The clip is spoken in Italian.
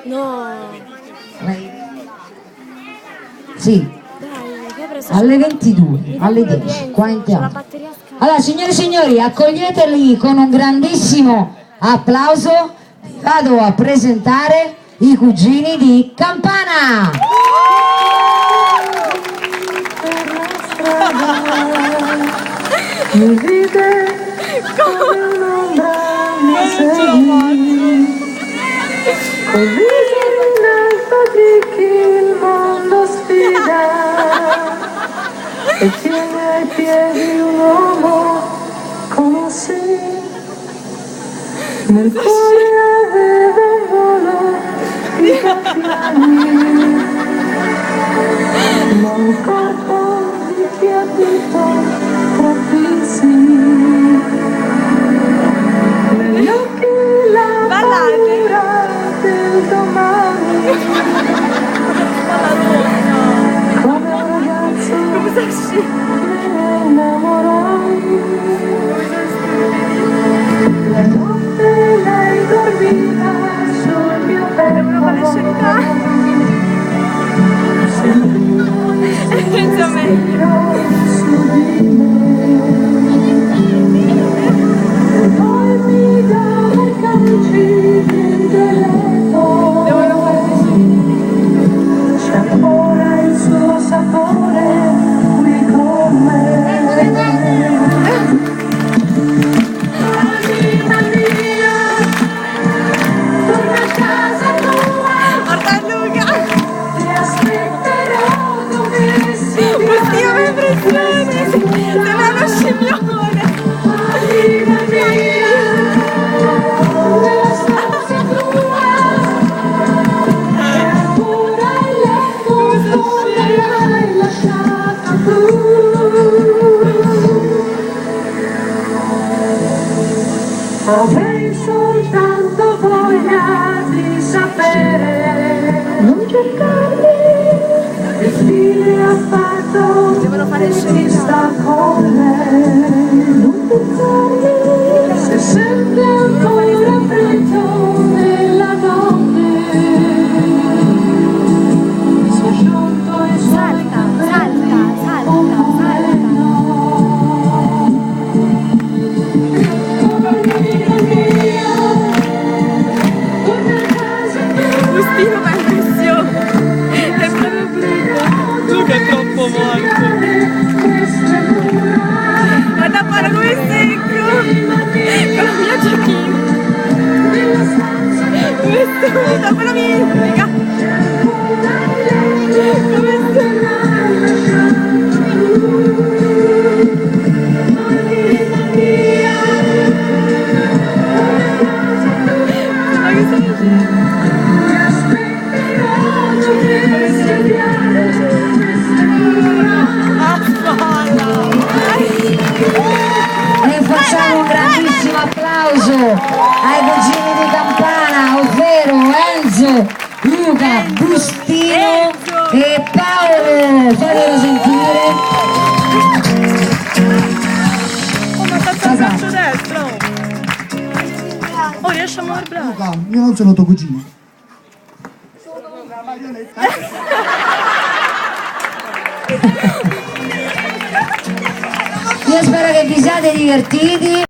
No. Sì, alle 22, alle 10, qua in teatro. Allora, signore e signori, accoglieteli con un grandissimo applauso. Vado a presentare i cugini di Campana. Mi vide come un'ombra mi seguì, col viso in alto di chi il mondo sfida e tiene ai piedi un uomo come se nel cuore aveva un volo di gabbiani, ma un corpo di chi ha vinto troppi negli occhi la paura del domani, come un ragazzo me ne innamorai, la notte lei dormiva sul mio petto, sentivo il suo respiro su di me. C'è ancora il suo sapore qui con me. Anima mia, torna a casa tua. Guarda Luca! Ti aspetterò dove sei. Oddio, che impressione! Sembra uno scimmione! Anima mia! Avrei soltanto voglia di sapere, non cercarmi, che fine ha fatto chi sta con me, non pensarmi, se sente ancora freddo nella notte, il suo sciolto e salta, Agostino fa impressione, è proprio brutto. Luca è troppo morto. Guarda fare come secco, con la mia giacchina. Come stupido, però mi indica. Come stupido. Ma che stai facendo? E facciamo un grandissimo applauso ai cugini di Campana, ovvero Enzo, Luca, Bustino e Paolo. Fatelo sentire. Oh, ma sta il braccio destro! Oh, riesci a muovere il braccio? Luca, io non sono tuo cugino. Io spero che vi siate divertiti.